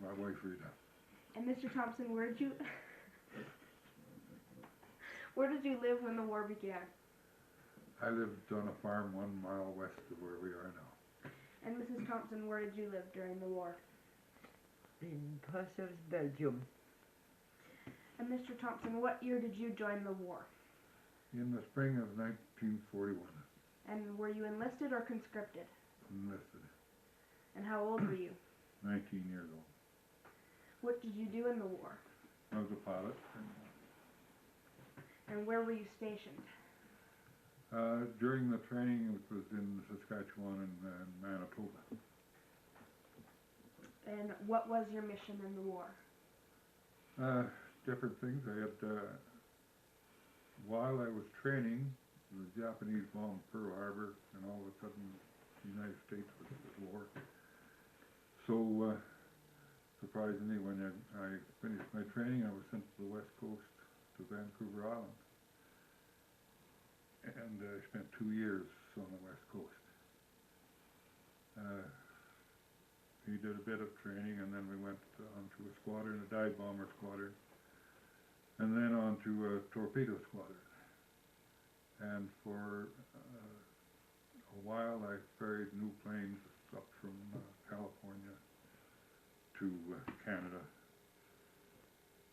my wife Rita. And Mr. Thompson, where did you live when the war began? I lived on a farm 1 mile west of where we are now. And Mrs. Thompson, where did you live during the war? In Belgium. And Mr. Thompson, what year did you join the war? In the spring of 1941. And were you enlisted or conscripted? Enlisted. And how old were you? 19 years old. What did you do in the war? I was a pilot. And where were you stationed? During the training, it was in Saskatchewan and Manitoba. And what was your mission in the war? Different things. I had, while I was training, the Japanese bombed Pearl Harbor, and all of a sudden the United States was at war. So, surprisingly, when I finished my training, I was sent to the West Coast, to Vancouver Island. And I spent 2 years on the West Coast. He did a bit of training, and then we went on to a squadron, a dive bomber squadron, and then on to a torpedo squadron. And for a while I ferried new planes up from California to Canada.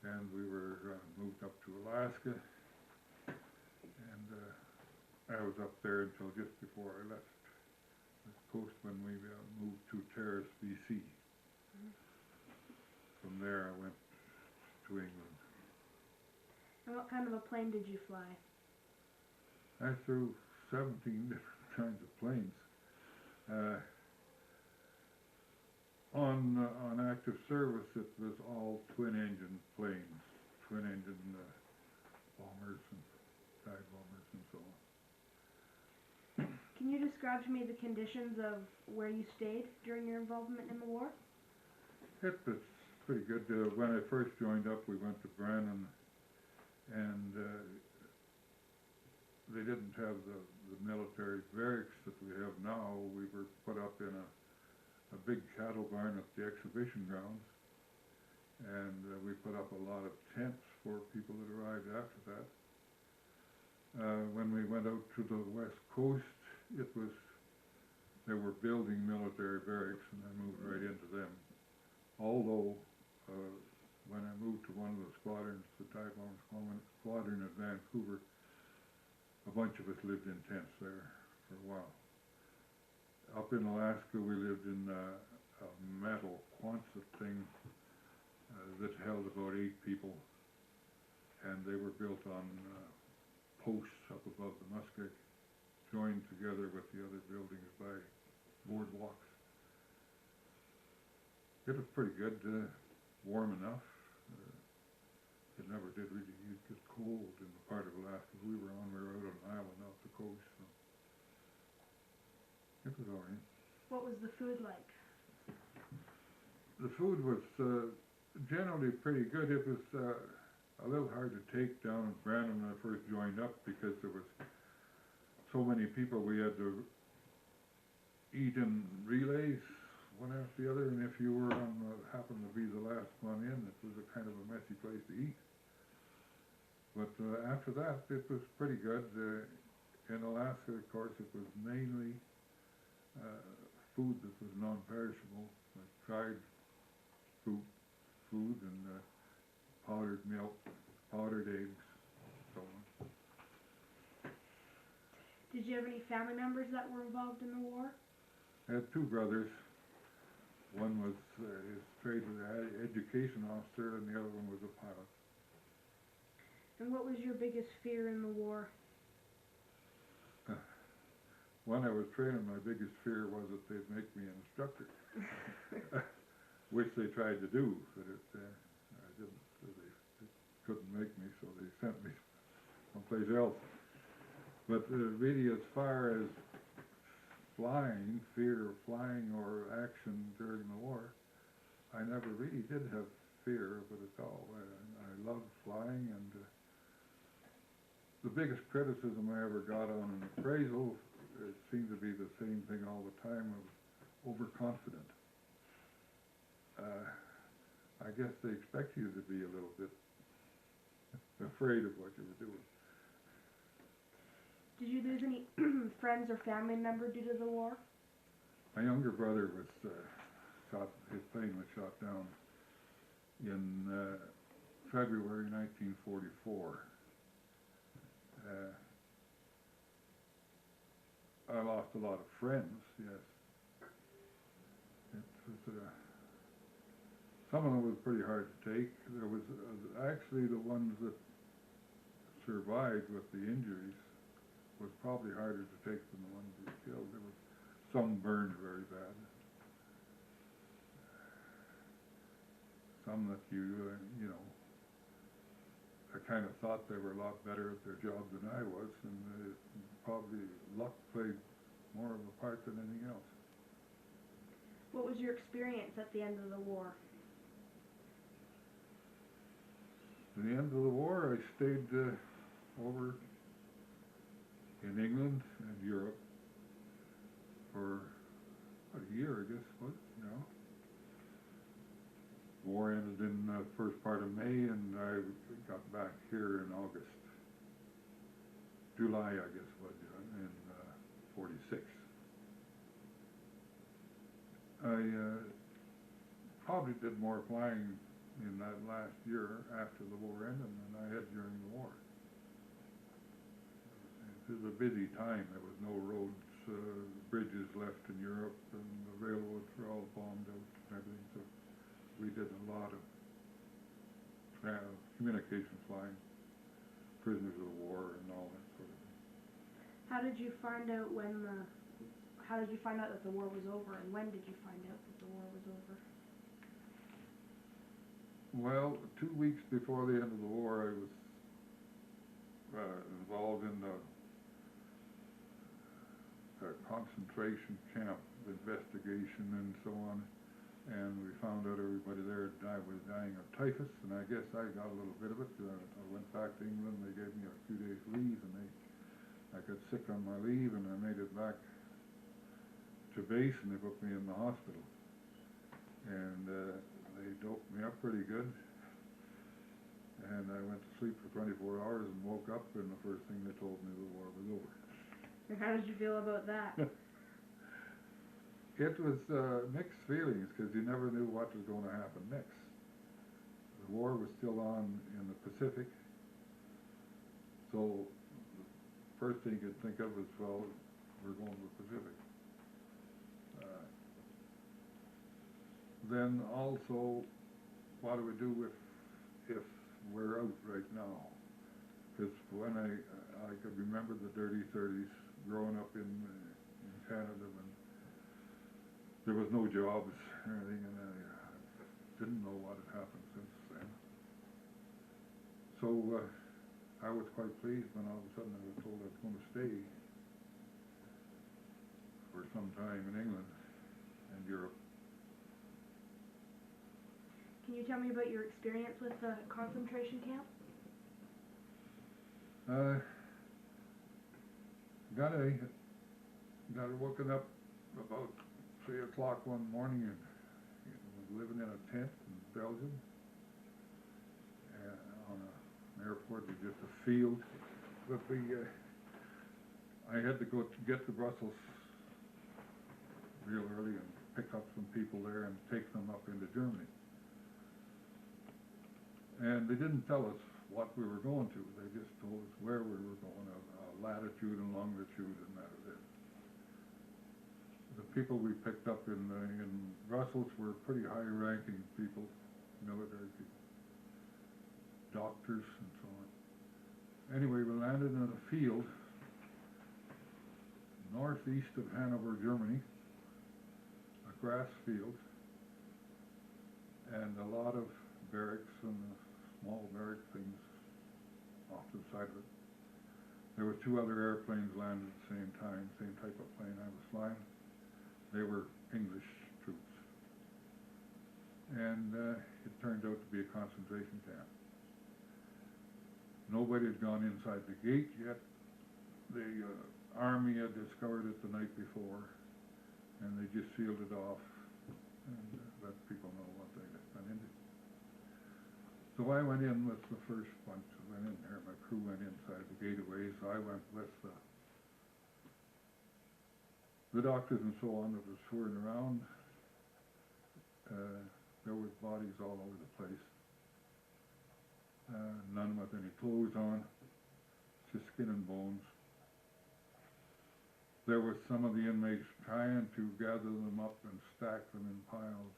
And we were moved up to Alaska, and I was up there until just before I left the coast when we moved to Terrace, BC. From there I went to England. And what kind of a plane did you fly? I flew 17 different kinds of planes. On active service, it was all twin-engine planes, twin-engine bombers and dive bombers and so on. Can you describe to me the conditions of where you stayed during your involvement in the war? It was pretty good. When I first joined up, we went to Brannan, and they didn't have the military barracks that we have now. We were put up in a big cattle barn at the exhibition grounds, and we put up a lot of tents for people that arrived after that. When we went out to the West Coast, they were building military barracks, and I moved right into them. Although, when I moved to one of the squadrons, the dive bomber squadron at Vancouver, a bunch of us lived in tents there for a while. Up in Alaska, we lived in a metal Quonset thing that held about 8 people, and they were built on posts up above the muskeg, joined together with the other buildings by boardwalks. It was pretty good, warm enough. It never did really get cold in the part of Alaska we were on. We were out on an island off the coast, so it was all right. What was the food like? The food was generally pretty good. It was a little hard to take down in Brannan when I first joined up because there was so many people. We had to eat in relays, one after the other, and if you were happened to be the last one in, it was a kind of a messy place to eat. But after that, it was pretty good. In Alaska, of course, it was mainly food that was non-perishable, like dried food and powdered milk, powdered eggs, so on. Did you have any family members that were involved in the war? I had 2 brothers. One was his trade was an education officer, and the other one was a pilot. And what was your biggest fear in the war? When I was training, my biggest fear was that they'd make me an instructor, which they tried to do, but I didn't. They couldn't make me, so they sent me someplace else. But really, as far as flying, fear of flying or action during the war, I never really did have fear of it at all. I loved flying, and the biggest criticism I ever got on an appraisal, it seemed to be the same thing all the time, of overconfident. I guess they expect you to be a little bit afraid of what you were doing. Did you lose any friends or family member due to the war? My younger brother was shot, his plane was shot down in February 1944. I lost a lot of friends, yes. It was, some of them was pretty hard to take. There was actually the ones that survived with the injuries was probably harder to take than the ones who were killed. There was some burned very bad. Some that you know, I kind of thought they were a lot better at their job than I was, and probably luck played more of a part than anything else. What was your experience at the end of the war? At the end of the war, I stayed over in England and Europe for a year, I guess, was it? No. War ended in the first part of May, and I got back here in August. July, I guess, was in 46. I probably did more flying in that last year after the war ended than I had during the war. It was a busy time. There was no roads, bridges left in Europe, and the railroads were all bombed out and everything. So we did a lot of communication flying, prisoners of war, and all that sort of thing. How did you find out how did you find out that the war was over, and when did you find out that the war was over? Well, 2 weeks before the end of the war, I was involved in the concentration camp investigation and so on, and we found out everybody there was dying of typhus, and I guess I got a little bit of it. I went back to England. They gave me a few days leave, and I got sick on my leave, and I made it back to base, and they put me in the hospital, and they doped me up pretty good, and I went to sleep for 24 hours and woke up, and the first thing they told me the war was over. And how did you feel about that? It was mixed feelings, because you never knew what was going to happen next. The war was still on in the Pacific, so the first thing you'd think of was, well, we're going to the Pacific. Then also, what do we do if we're out right now? Because when I could remember the dirty 30s, growing up in Canada, when there was no jobs or anything, and I didn't know what had happened since then. So I was quite pleased when all of a sudden I was told I was going to stay for some time in England and Europe. Can you tell me about your experience with the concentration camp? Got woken up about 3 o'clock one morning and was living in a tent in Belgium. On an airport, was just a field. But I had to go to get to Brussels real early and pick up some people there and take them up into Germany. And they didn't tell us what we were going to. They just told us where we were going, latitude and longitude, and that was it. The people we picked up in Brussels were pretty high-ranking people, military people, doctors and so on. Anyway, we landed in a field northeast of Hanover, Germany, a grass field, and a lot of barracks and small barrack things off to the side of it. There were 2 other airplanes landed at the same time, same type of plane I was flying. They were English troops. And it turned out to be a concentration camp. Nobody had gone inside the gate yet. The army had discovered it the night before, and they just sealed it off and let people know what they had been into. So I went in with the first bunch, I went in there, my crew went inside the gateway, so I went with the doctors and so on that was touring around. There was bodies all over the place. None with any clothes on, just skin and bones. There was some of the inmates trying to gather them up and stack them in piles.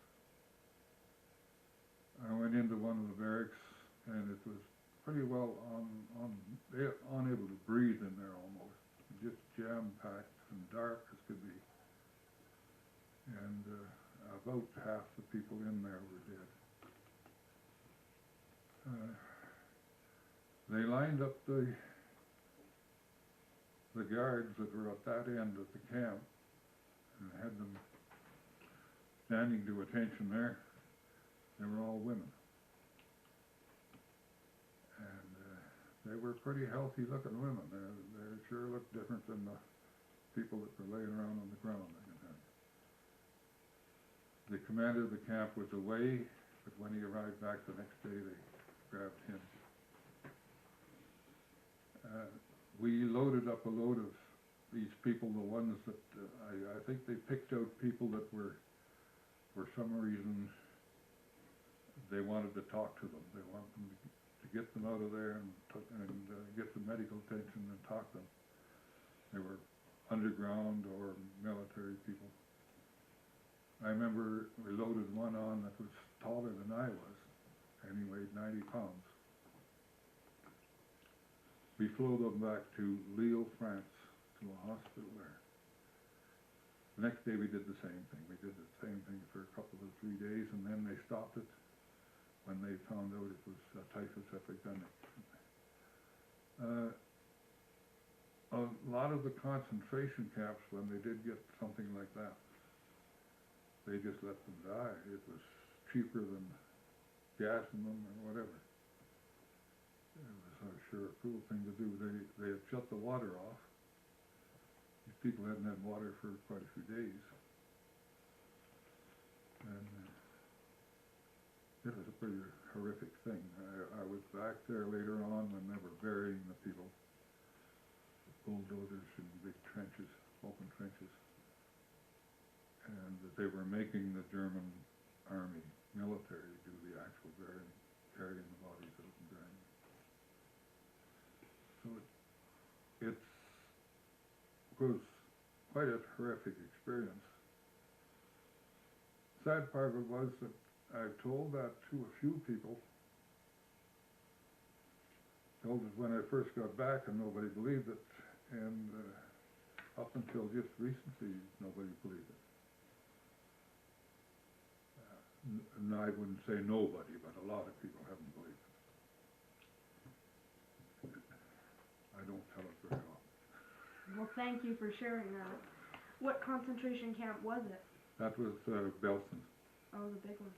I went into one of the barracks and it was pretty well unable to breathe in there almost. Just jam-packed and dark as could be. And about half the people in there were dead. They lined up the guards that were at that end of the camp and had them standing to attention there. They were all women. And they were pretty healthy looking women. They sure looked different than the people that were laying around on the ground, I can tell you. The commander of the camp was away, but when he arrived back the next day, they grabbed him. We loaded up a load of these people, the ones that I think they picked out people that were, for some reason, they wanted to talk to them. They wanted them to get them out of there and get some medical attention and talk to them. They were underground or military people. I remember we loaded one on that was taller than I was, and he weighed 90 pounds. We flew them back to Lille, France, to a hospital there. The next day we did the same thing. We did the same thing for a couple of 3 days, and then they stopped it when they found out it was typhus epidemic. A lot of the concentration camps, when they did get something like that, they just let them die. It was cheaper than gassing them or whatever. It was sure a cruel thing to do. They had shut the water off. These people hadn't had water for quite a few days. And it was a pretty horrific thing. I was back there later on when they were burying the people with bulldozers in big trenches, open trenches. And they were making the German army military do the actual burying, carrying the bodies out and burying them. So it was quite a horrific experience. Sad part of it was that I told that to a few people. Told it when I first got back and nobody believed it, and up until just recently nobody believed it. And I wouldn't say nobody, but a lot of people haven't believed it. I don't tell it very often. Well, thank you for sharing that. What concentration camp was it? That was Belgium. Oh, the big one.